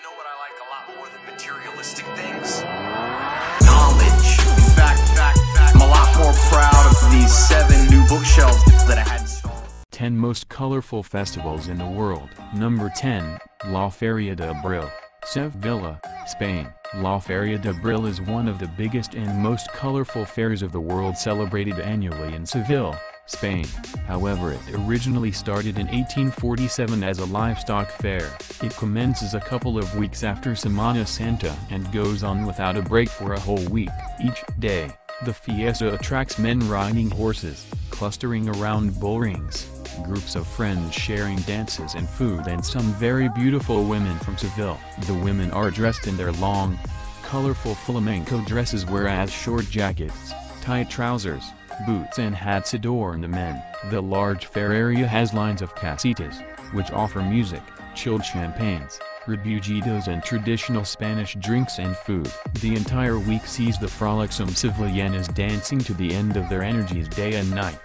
know what I like a lot more than materialistic things? Knowledge. In fact, I'm a lot more proud of these 7 new bookshelves that I had installed. 10 most colorful festivals in the world. Number 10, La Feria de Abril, Sevilla, Spain. La Feria de Abril is one of the biggest and most colorful fairs of the world, celebrated annually in Seville, Spain. However, it originally started in 1847 as a livestock fair. It commences a couple of weeks after Semana Santa and goes on without a break for a whole week. Each day, the fiesta attracts men riding horses, clustering around bull rings, groups of friends sharing dances and food, and some very beautiful women from Seville. The women are dressed in their long, colorful flamenco dresses, whereas short jackets, tight trousers, boots and hats adorn the men. The large fair area has lines of casitas, which offer music, chilled champagnes, rebujitos and traditional Spanish drinks and food. The entire week sees the frolicsome Sevillanas dancing to the end of their energies day and night.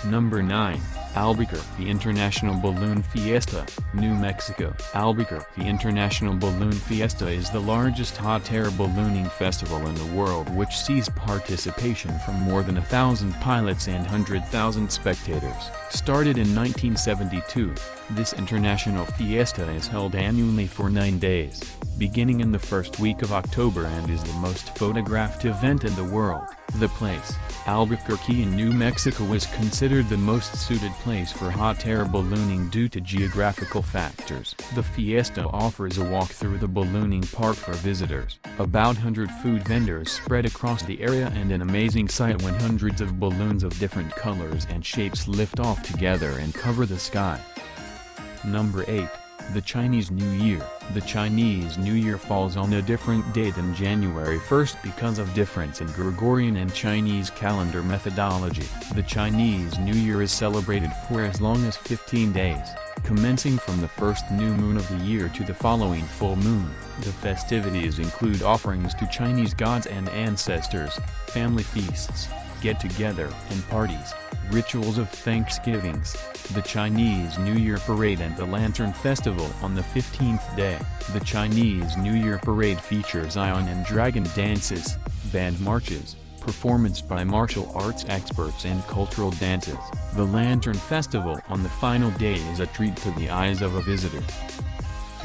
Number 9, Albuquerque International Balloon Fiesta, New Mexico. Albuquerque International Balloon Fiesta is the largest hot air ballooning festival in the world, which sees participation from more than 1,000 pilots and 100,000 spectators. Started in 1972, this international fiesta is held annually for 9 days, beginning in the first week of October, and is the most photographed event in the world. The place, Albuquerque in New Mexico, is considered the most suited place for hot air ballooning due to geographical factors. The fiesta offers a walk through the ballooning park for visitors. About 100 food vendors spread across the area, and an amazing sight when hundreds of balloons of different colors and shapes lift off together and cover the sky. Number 8. The Chinese New Year. The Chinese New Year falls on a different day than January 1st because of difference in Gregorian and Chinese calendar methodology. The Chinese New Year is celebrated for as long as 15 days, commencing from the first new moon of the year to the following full moon. The festivities include offerings to Chinese gods and ancestors, family feasts, get-together and parties, rituals of Thanksgivings, the Chinese New Year Parade and the Lantern Festival on the 15th day. The Chinese New Year Parade features iron and dragon dances, band marches, performance by martial arts experts and cultural dances. The Lantern Festival on the final day is a treat to the eyes of a visitor.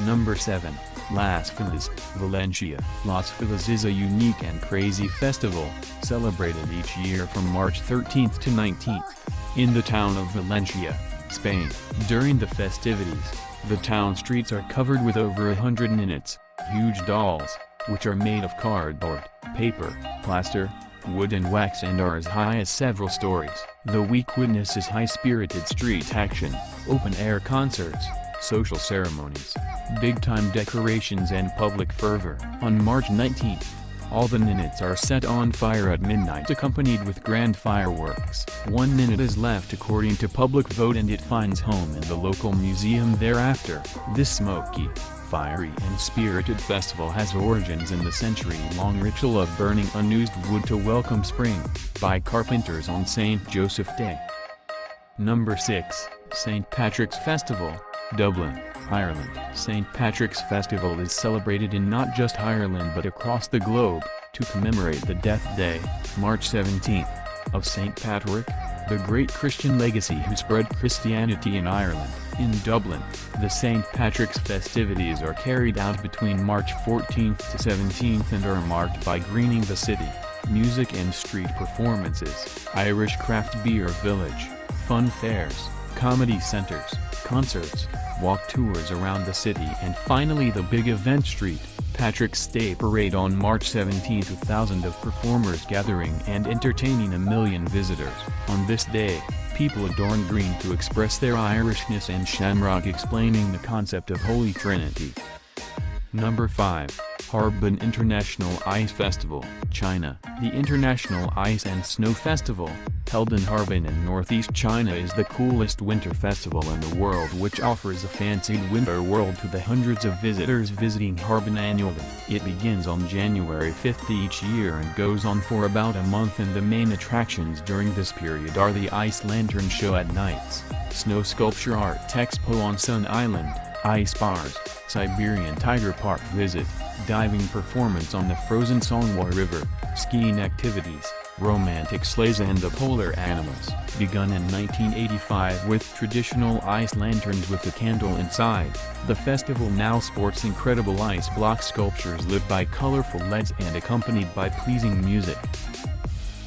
Number 7. Las Fallas, Valencia. Las Fallas is a unique and crazy festival, celebrated each year from March 13th to 19th, in the town of Valencia, Spain. During the festivities, the town streets are covered with over 100 ninites, huge dolls, which are made of cardboard, paper, plaster, wood and wax, and are as high as several stories. The week witnesses high-spirited street action, open-air concerts, social ceremonies, big-time decorations and public fervor. On March 19th, all the ninites are set on fire at midnight, accompanied with grand fireworks. One ninite is left according to public vote, and it finds home in the local museum thereafter. This smoky, fiery and spirited festival has origins in the century-long ritual of burning unused wood to welcome spring, by carpenters on St. Joseph Day. Number 6, St. Patrick's Festival, Dublin, Ireland. St. Patrick's Festival is celebrated in not just Ireland but across the globe, to commemorate the death day, March 17th, of St. Patrick, the great Christian legacy who spread Christianity in Ireland. In Dublin, the St. Patrick's festivities are carried out between March 14th to 17th and are marked by greening the city, music and street performances, Irish craft beer village, fun fairs, comedy centers, concerts, walk tours around the city, and finally the big event St. Patrick's Day Parade on March 17th, with thousands of performers gathering and entertaining 1 million visitors. On this day, people adorn green to express their Irishness, and shamrock explaining the concept of Holy Trinity. Number 5. Harbin International Ice Festival, China. The International Ice and Snow Festival, held in Harbin in northeast China, is the coolest winter festival in the world, which offers a fancied winter world to the hundreds of visitors visiting Harbin annually. It begins on January 5th each year and goes on for about a month, and the main attractions during this period are the Ice Lantern Show at nights, Snow Sculpture Art Expo on Sun Island, ice bars, Siberian Tiger Park visit, diving performance on the frozen Songwa River, skiing activities, romantic sleighs and the polar animals, begun in 1985 with traditional ice lanterns with a candle inside. The festival now sports incredible ice block sculptures lit by colorful LEDs and accompanied by pleasing music.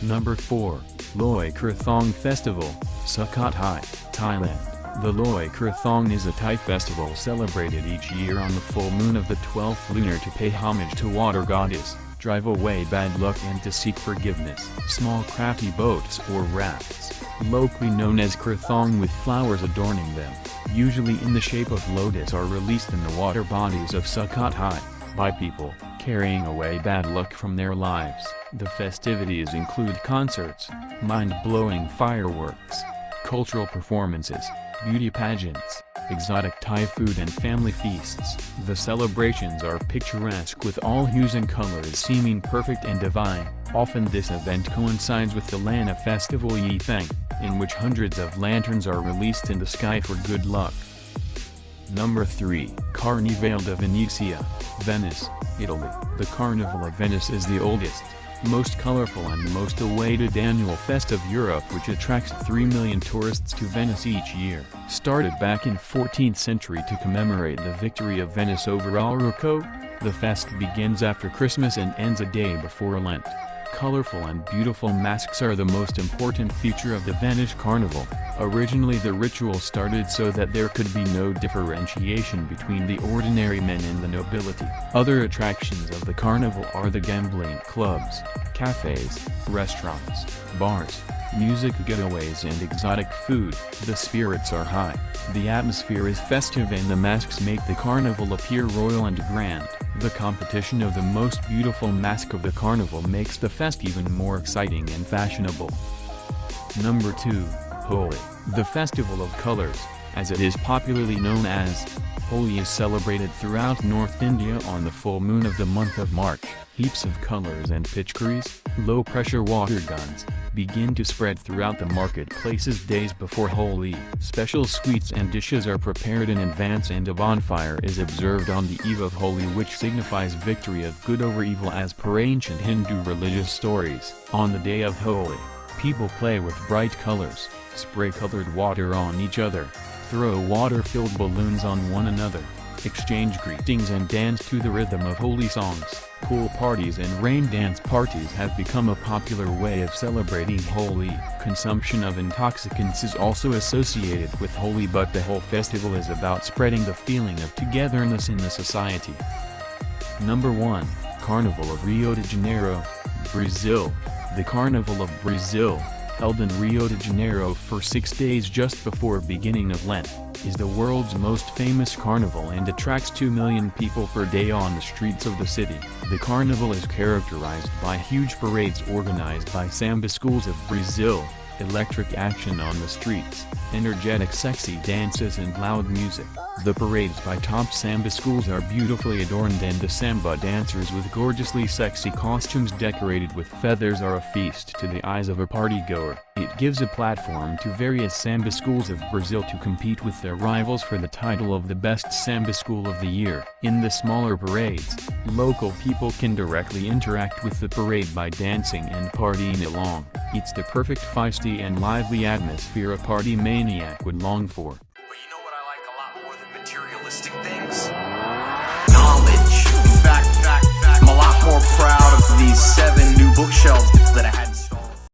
Number 4, Loy Krathong Festival, Sukhothai, Thailand. The Loy Krathong is a Thai festival celebrated each year on the full moon of the 12th lunar to pay homage to water goddess, drive away bad luck and to seek forgiveness. Small crafty boats or rafts, locally known as krathong with flowers adorning them, usually in the shape of lotus, are released in the water bodies of Sukhothai by people carrying away bad luck from their lives. The festivities include concerts, mind-blowing fireworks, cultural performances, beauty pageants, exotic Thai food and family feasts. The celebrations are picturesque with all hues and colors seeming perfect and divine. Often this event coincides with the Lana Festival Yi Thang, in which hundreds of lanterns are released in the sky for good luck. Number 3, Carnival de Venezia, Venice, Italy. The Carnival of Venice is the oldest, most colorful and most awaited annual fest of Europe, which attracts 3 million tourists to Venice each year. Started back in 14th century to commemorate the victory of Venice over Alruco, the fest begins after Christmas and ends a day before Lent. Colorful and beautiful masks are the most important feature of the Venice Carnival. Originally the ritual started so that there could be no differentiation between the ordinary men and the nobility. Other attractions of the carnival are the gambling clubs, cafes, restaurants, bars, music getaways and exotic food. The spirits are high, the atmosphere is festive and the masks make the carnival appear royal and grand. The competition of the most beautiful mask of the carnival makes the fest even more exciting and fashionable. Number 2, Holi. The Festival of Colors, as it is popularly known as, Holi is celebrated throughout North India on the full moon of the month of March. Heaps of colors and pitchcaries, low-pressure water guns, begin to spread throughout the marketplaces days before Holi. Special sweets and dishes are prepared in advance and a bonfire is observed on the eve of Holi, which signifies victory of good over evil as per ancient Hindu religious stories. On the day of Holi, people play with bright colors, spray colored water on each other, throw water-filled balloons on one another, exchange greetings and dance to the rhythm of Holi songs. Pool parties and rain dance parties have become a popular way of celebrating Holi. Consumption of intoxicants is also associated with Holi, but the whole festival is about spreading the feeling of togetherness in the society. Number 1, Carnival of Rio de Janeiro, Brazil. The Carnival of Brazil, held in Rio de Janeiro for 6 days just before beginning of Lent, is the world's most famous carnival and attracts 2 million people per day on the streets of the city. The carnival is characterized by huge parades organized by samba schools of Brazil, electric action on the streets, energetic sexy dances and loud music. The parades by top samba schools are beautifully adorned and the samba dancers with gorgeously sexy costumes decorated with feathers are a feast to the eyes of a partygoer. It gives a platform to various samba schools of Brazil to compete with their rivals for the title of the best samba school of the year. In the smaller parades, local people can directly interact with the parade by dancing and partying along. It's the perfect feisty and lively atmosphere a party maniac would long for.